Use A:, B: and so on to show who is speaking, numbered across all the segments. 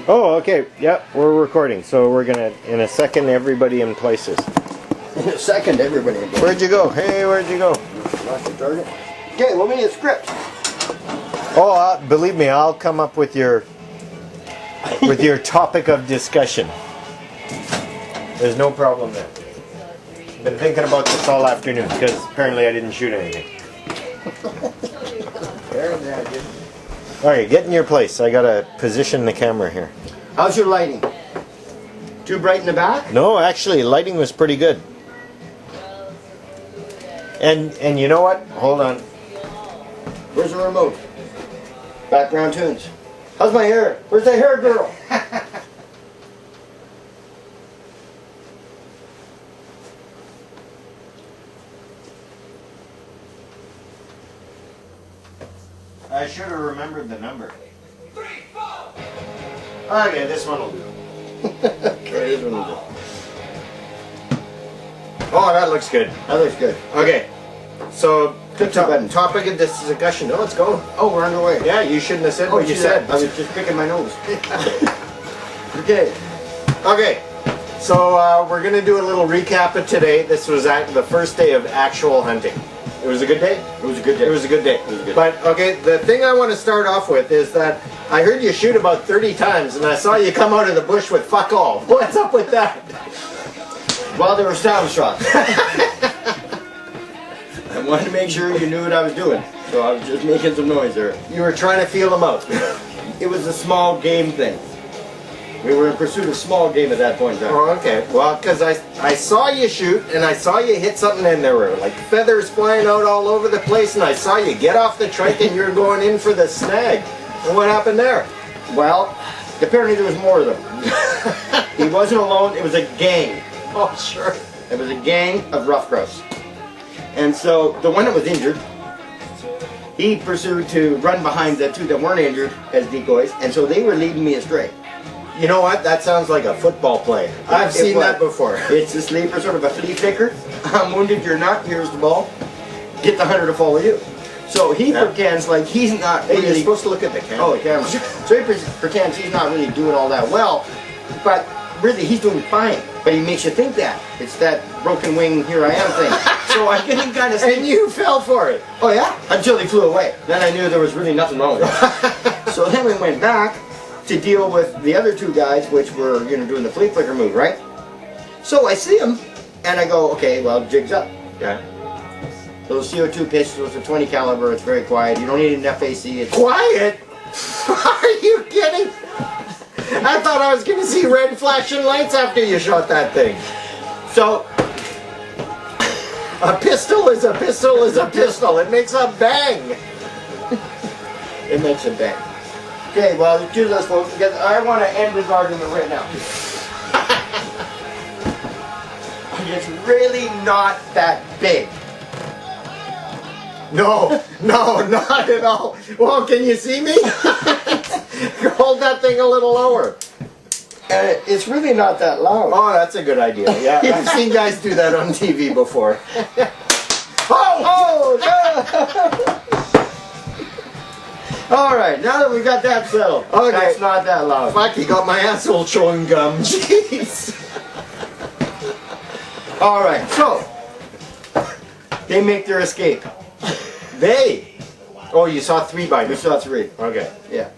A: Oh, okay. Yep, we're recording. So we're gonna, in a second, everybody in places.
B: In a second, everybody in places.
A: Where'd you go? Hey, where'd you go?
B: Lost your target. Okay, let me get a script.
A: Oh, believe me, I'll come up with your topic of discussion. There's no problem there. Been thinking about this all afternoon because apparently I didn't shoot anything.
B: Apparently I did.
A: All right, get in your place. I gotta position the camera here.
B: How's your lighting? Too bright in the back?
A: No, actually, lighting was pretty good. And you know what? Hold on.
B: Where's the remote? Background tunes. How's my hair? Where's the hair girl?
A: I should have remembered the number. 3, 4. Okay, this one will do.
B: Okay, this one will do.
A: Oh, that looks good.
B: That looks good.
A: Okay, so
B: Click the button.
A: topic of this discussion. Oh, let's go.
B: Oh, we're underway.
A: Yeah, you shouldn't have said what you said.
B: I was just picking my nose. Okay.
A: Okay, so we're gonna do a little recap of today. This was the first day of actual hunting. It was a good day?
B: It was a good day.
A: It was a good day.
B: It was a good
A: But, okay, the thing I want to start off with is that I heard you shoot about 30 times and I saw you come out of the bush with fuck all. What's up with that?
B: Well, they were sound shots. I wanted to make sure you knew what I was doing. So I was just making some noise there.
A: You were trying to feel them out.
B: It was a small game thing. We were in pursuit of small game at that point in time.
A: Oh, okay. Well, because I saw you shoot and I saw you hit something and there were like feathers flying out all over the place and I saw you get off the trike and you're going in for the snag. And what happened there?
B: Well, apparently there was more of them. He wasn't alone, it was a gang.
A: Oh, sure.
B: It was a gang of rough grouse. And so the one that was injured, he pursued to run behind the two that weren't injured as decoys, and so they were leading me astray.
A: You know what? That sounds like a football play. I've seen that before.
B: It's a sleeper, sort of a flea flicker. I'm wounded, you're not, here's the ball. Get the hunter to follow you. So he pretends like he's not
A: Hey,
B: really...
A: you're supposed to look at the camera.
B: Oh, the camera. So he pretends he's not really doing all that well, but really he's doing fine. But he makes you think that. It's that broken wing, here I am thing. So I get him kind of...
A: And you fell for it.
B: Oh yeah? Until he flew away. Then I knew there was really nothing wrong with it. So then we went back to deal with the other two guys, which were, doing the flea flicker move, right? So I see him, and I go, okay, well, jig's up.
A: Yeah.
B: Those CO2 pistols, a 20 caliber, it's very quiet. You don't need an FAC. It's
A: Quiet? Are you kidding? I thought I was going to see red flashing lights after you shot that thing.
B: So,
A: A pistol is a pistol is a pistol. It makes a bang.
B: it makes a bang. Okay, well, do this, folks, because I want to end this argument right now. It's really not that big.
A: No, not at all. Well, can you see me? Hold that thing a little lower.
B: It's really not that loud.
A: Oh, that's a good idea. Yeah, I've seen guys do that on TV before.
B: Oh, no! All right, now that we got that settled,
A: Okay.
B: that's not that loud.
A: Fuck, you got my asshole chewing gum. Jeez.
B: All right, so they make their escape.
A: They? Oh, you saw 3 by
B: We
A: now.
B: saw 3.
A: Okay.
B: Yeah.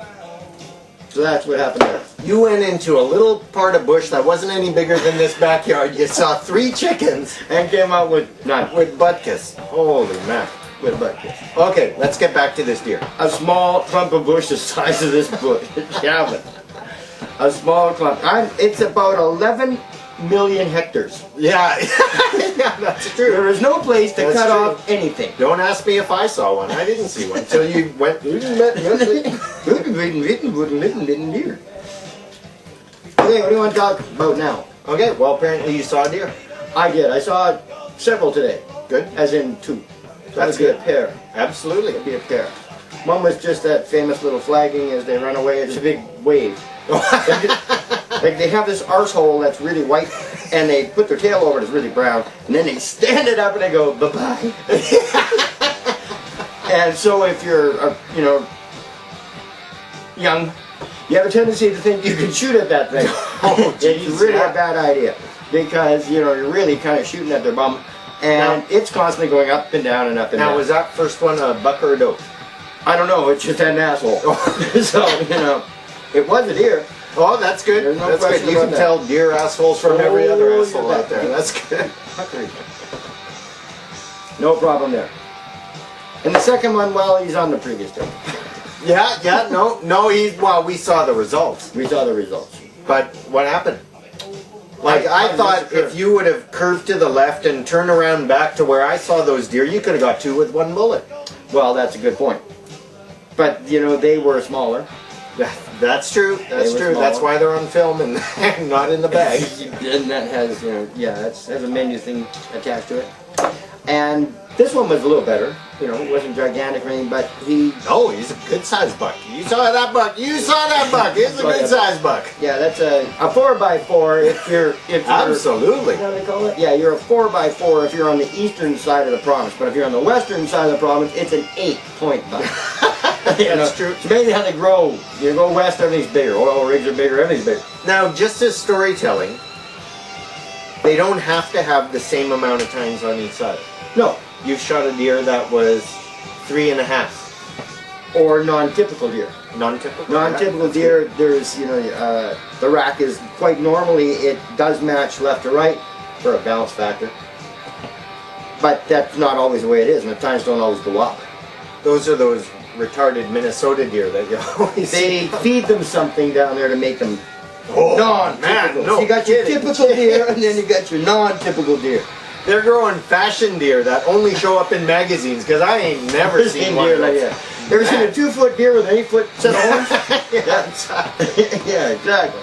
B: So that's what happened there.
A: You went into a little part of bush that wasn't any bigger than this backyard. You saw 3 chickens
B: And came out with none.
A: with butkus. Holy man.
B: With butt kiss.
A: Okay, let's get back to this deer.
B: A small clump of bush the size of this bush. Yeah, a small clump. It's about 11 million hectares.
A: Yeah, yeah, that's true.
B: There is no place to
A: That's
B: cut
A: true.
B: off anything.
A: Don't ask me if I saw one. I didn't see one until you went.
B: Deer. Okay, what do you want to talk about now?
A: Okay, well, apparently you saw a deer.
B: I did. I saw several today.
A: Good.
B: As in 2. So
A: That's
B: that'd be
A: good.
B: a pair.
A: Absolutely.
B: It'd be a pair. One was just that famous little flagging as they run away. It's a big wave. Like they have this arsehole that's really white, and they put their tail over it, it's really brown, and then they stand it up and they go, bye-bye. And so if you're, young, you have a tendency to think you can shoot at that thing.
A: Oh, geez,
B: it's really
A: yeah.
B: a bad idea because you know you're really kind of shooting at their bum, and it's constantly going up and down and up and down.
A: Now, was that first one a buck or a doe?
B: I don't know. It's just an asshole. So you know, it was a deer.
A: Oh, that's good.
B: There's no
A: That's good.
B: question
A: You
B: about
A: can
B: that.
A: tell deer assholes from every other
B: Oh,
A: asshole
B: yeah.
A: out there. That's good.
B: No problem there. And the second one, well, he's on the previous day.
A: Yeah, no, well, we saw the results.
B: We saw the results.
A: But what happened? Like, I
B: I
A: thought
B: missed a curve.
A: if you would have curved to the left and turned around back to where I saw those deer, you could have got two with one bullet.
B: Well, that's a good point. But, you know, they were smaller.
A: That's true. That's
B: were
A: true. That's
B: smaller.
A: why they're on film and not in the bag.
B: And that has, you know, yeah, that's has a menu thing attached to it. And this one was a little better. You know, it wasn't gigantic or anything, but he,
A: Oh, he's a good sized buck. You saw that buck. You saw that buck. He's a
B: Saw that
A: good sized buck.
B: yeah, that's a 4x4 if you're,
A: Absolutely.
B: you know what they call it? Yeah, you're a 4x4 if you're on the eastern side of the province, but if you're on the western side of the province, it's an 8-point buck.
A: That's true.
B: It's amazing how they grow. You go west, everything's bigger. Oil rigs are bigger, everything's bigger.
A: Now, just as storytelling, they don't have to have the same amount of tines on each side.
B: No,
A: You've shot a deer that was 3.5.
B: or non-typical deer.
A: Non-typical?
B: Non-typical deer, there's, you know, the rack is quite normally, it does match left to right for a balance factor. But that's not always the way it is, and the tines don't always go up.
A: Those are those retarded Minnesota deer that you always
B: They
A: see.
B: feed them something down there to make them
A: Oh,
B: non-typical.
A: man, no
B: So you got your
A: kidding.
B: typical deer, and then you got your non-typical deer.
A: They're growing fashion deer that only show up in magazines, because I ain't never seen one
B: Deer
A: of
B: like
A: those.
B: that. Ever seen a 2-foot deer with an 8-foot set of horns?
A: Yeah,
B: Yeah, exactly.